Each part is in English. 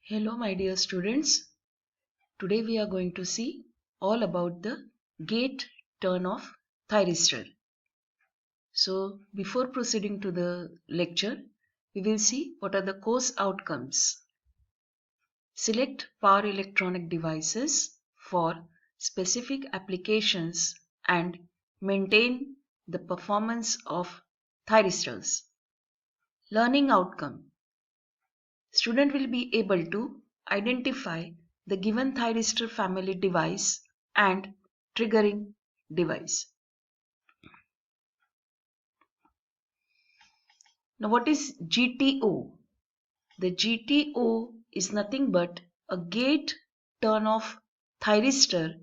Hello my dear students. Today we are going to see all about the gate turn off thyristor. So before proceeding to the lecture, we will see what are the course outcomes. Select power electronic devices for specific applications and maintain the performance of thyristors. Learning outcome. Student will be able to identify the given thyristor family device and triggering device. Now what is GTO? The GTO is nothing but a gate turn off thyristor,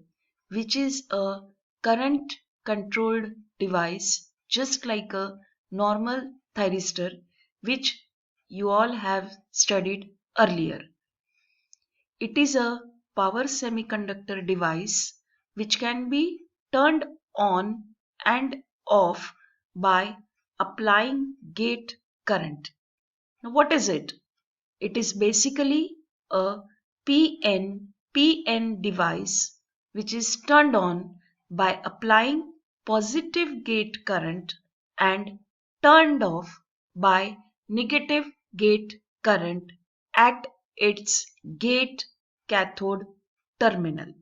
which is a current controlled device just like a normal thyristor which you all have studied earlier. It is a power semiconductor device which can be turned on and off by applying gate current. Now, what is it? It is basically a PN device which is turned on by applying positive gate current and turned off by negative gate current at its gate cathode terminal.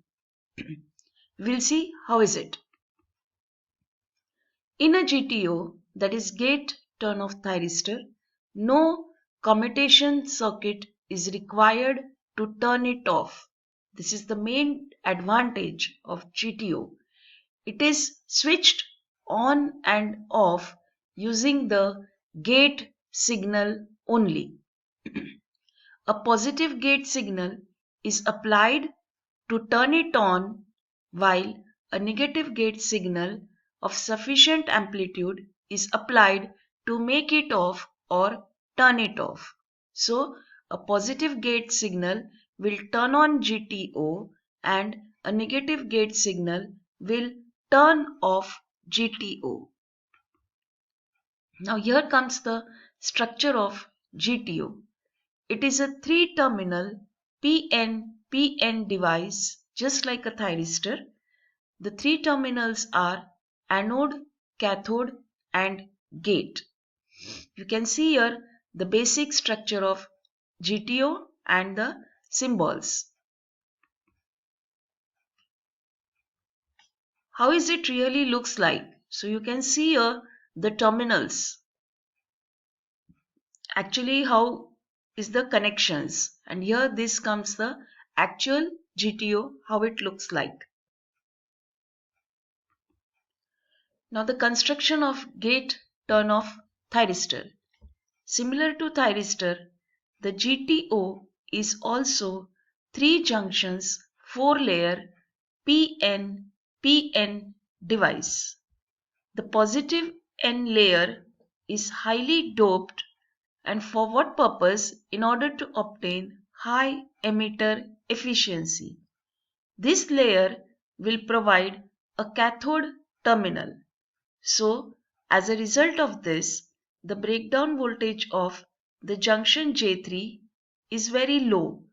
We'll see how is it. In a GTO, that is gate turn off thyristor, no commutation circuit is required to turn it off. This is the main advantage of GTO. It is switched on and off using the gate signal only. A positive gate signal is applied to turn it on, while a negative gate signal of sufficient amplitude is applied to make it off or turn it off. So, a positive gate signal will turn on GTO and a negative gate signal will turn off GTO. Now, here comes the structure of GTO. It is a three-terminal PN device, just like a thyristor. The three terminals are anode, cathode, and gate. You can see here the basic structure of GTO and the symbols. How is it really looks like? So you can see here the terminals. Actually, how is the connections? And here this comes the actual GTO, how it looks like. Now the construction of gate turn off thyristor. Similar to thyristor, the GTO is also 3 junctions 4 layer PN device. The positive N layer is highly doped, and for what purpose? In order to obtain high emitter efficiency. This layer will provide a cathode terminal. So, as a result of this, the breakdown voltage of the junction J3 is very low.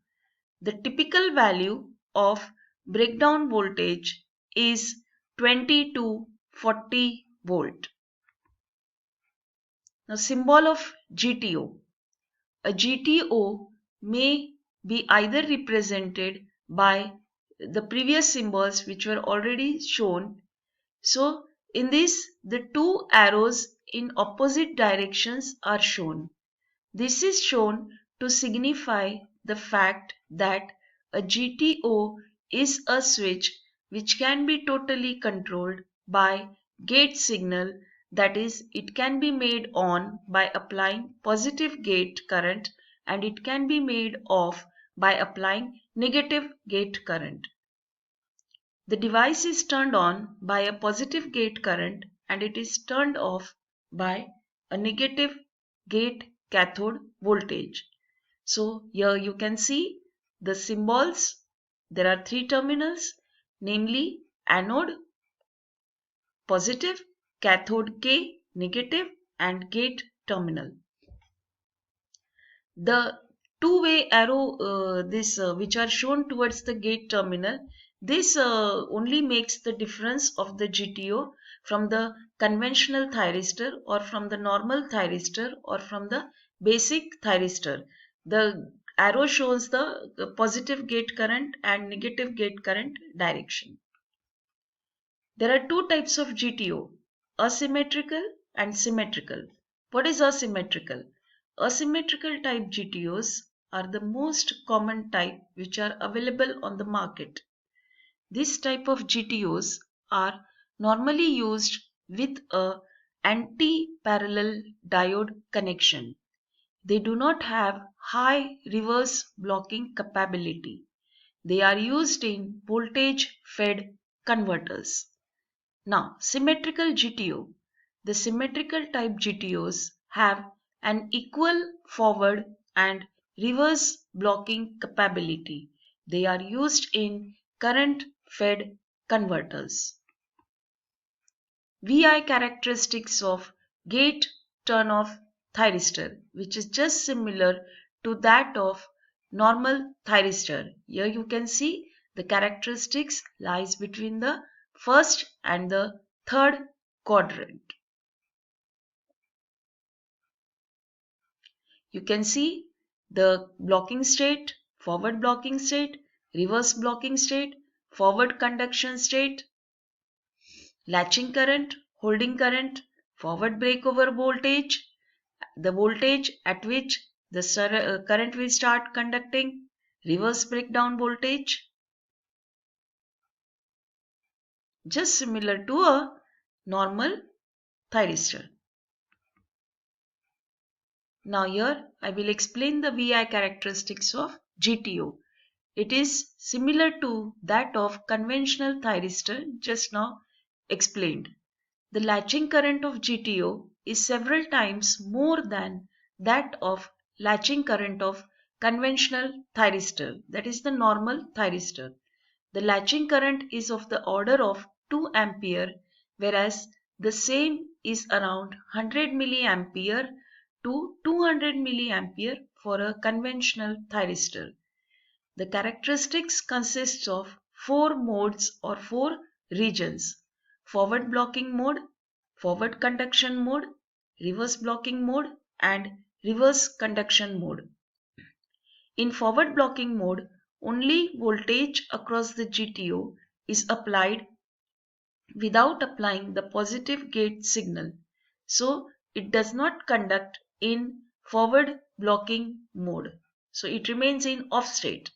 The typical value of breakdown voltage is 20 to 40 volt. Now, symbol of GTO. A GTO may be either represented by the previous symbols which were already shown. So, in this, the two arrows in opposite directions are shown. This is shown to signify the fact that a GTO is a switch which can be totally controlled by gate signal, that is, it can be made on by applying positive gate current and it can be made off by applying negative gate current. The device is turned on by a positive gate current and it is turned off by a negative gate cathode voltage. So here you can see the symbols. There are 3 terminals, namely anode positive, cathode K negative and gate terminal. The two-way arrow which are shown towards the gate terminal, this only makes the difference of the GTO from the conventional thyristor or from the normal thyristor or from the basic thyristor. The arrow shows the positive gate current and negative gate current direction. There are two types of GTO, asymmetrical and symmetrical. What is asymmetrical? Asymmetrical type GTOs are the most common type which are available on the market. This type of GTOs are normally used with a anti-parallel diode connection. They do not have high reverse blocking capability. They are used in voltage fed converters. Now, symmetrical GTO. The symmetrical type GTOs have an equal forward and reverse blocking capability. They are used in current fed converters. VI characteristics of gate turn-off thyristor, which is just similar to that of normal thyristor. Here you can see the characteristics lies between the first and the third quadrant. You can see the blocking state, forward blocking state, reverse blocking state, forward conduction state, latching current, holding current, forward breakover voltage, the voltage at which the current will start conducting, reverse breakdown voltage, just similar to a normal thyristor. Now here I will explain the VI characteristics of GTO. It is similar to that of conventional thyristor just now explained. The latching current of GTO is several times more than that of latching current of conventional thyristor, that is the normal thyristor. The latching current is of the order of 2 ampere, whereas the same is around 100 milliampere to 200 milliampere for a conventional thyristor. The characteristics consist of four modes or four regions: forward blocking mode, forward conduction mode, reverse blocking mode, and reverse conduction mode. In forward blocking mode, only voltage across the GTO is applied without applying the positive gate signal. So it does not conduct in forward blocking mode. So it remains in off state.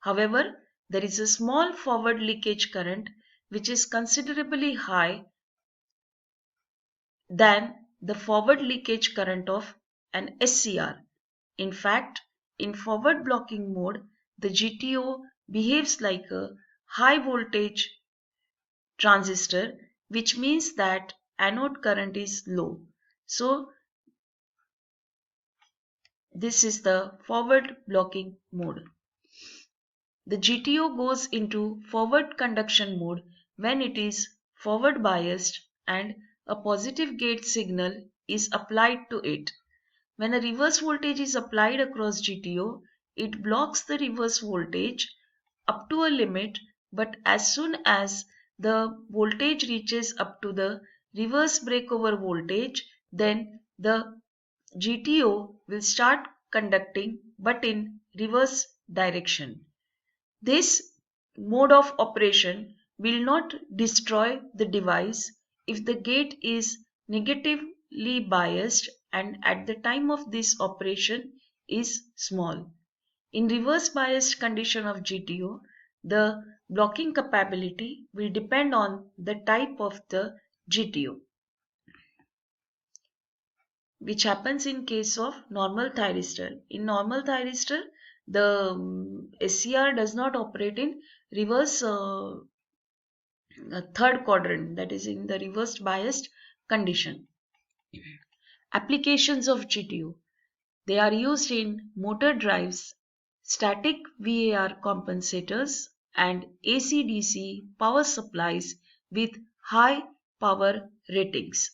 However, there is a small forward leakage current which is considerably high than the forward leakage current of an SCR. In fact, in forward blocking mode, the GTO behaves like a high voltage transistor, which means that anode current is low. So, this is the forward blocking mode. The GTO goes into forward conduction mode when it is forward biased and a positive gate signal is applied to it. When a reverse voltage is applied across GTO, it blocks the reverse voltage up to a limit, but as soon as the voltage reaches up to the reverse breakover voltage, then the GTO will start conducting but in reverse direction. This mode of operation will not destroy the device if the gate is negatively biased and at the time of this operation is small. In reverse biased condition of GTO, the blocking capability will depend on the type of the GTO, which happens in case of normal thyristor. In normal thyristor, the SCR does not operate in reverse third quadrant, that is in the reversed biased condition. Applications of GTO. They are used in motor drives, static VAR compensators, and AC/DC power supplies with high power ratings.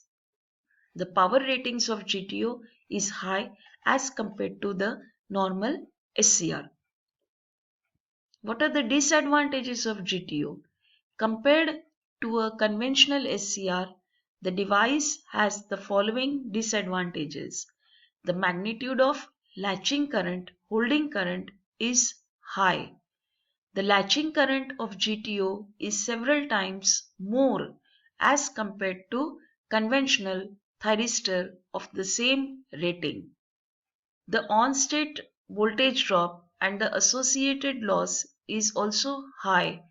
The power ratings of GTO is high as compared to the normal SCR. What are the disadvantages of GTO? Compared to a conventional SCR, the device has the following disadvantages. The magnitude of latching current, holding current is high. The latching current of GTO is several times more as compared to conventional thyristor of the same rating. The on-state voltage drop and the associated loss is also high.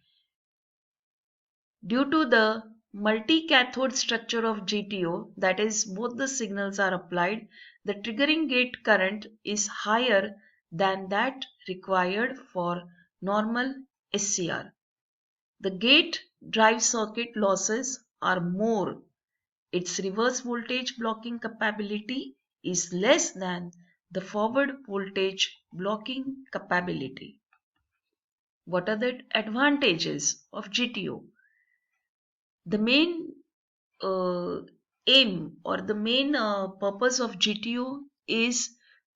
Due to the multi-cathode structure of GTO, that is, both the signals are applied, the triggering gate current is higher than that required for normal SCR. The gate drive circuit losses are more. Its reverse voltage blocking capability is less than the forward voltage blocking capability. What are the advantages of GTO? The main uh, aim or the main purpose of GTO is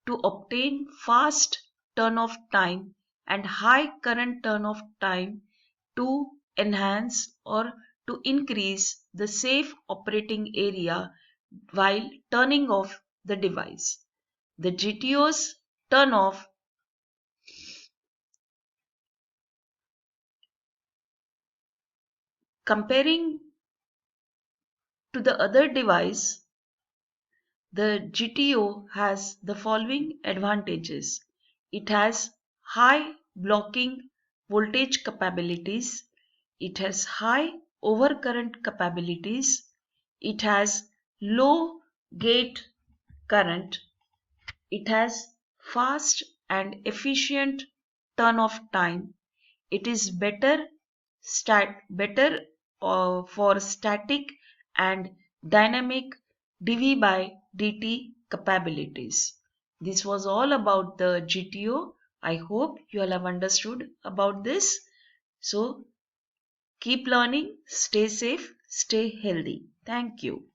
to obtain fast turn off time and high current turn off time to enhance or to increase the safe operating area while turning off the device. The GTO's turn off comparing to the other device, the GTO has the following advantages. It has high blocking voltage capabilities. It has high overcurrent capabilities. It has low gate current. It has fast and efficient turn off time. It is better for static and dynamic dV by dt capabilities. This was all about the GTO. I hope you all have understood about this. So keep learning, stay safe, stay healthy. Thank you.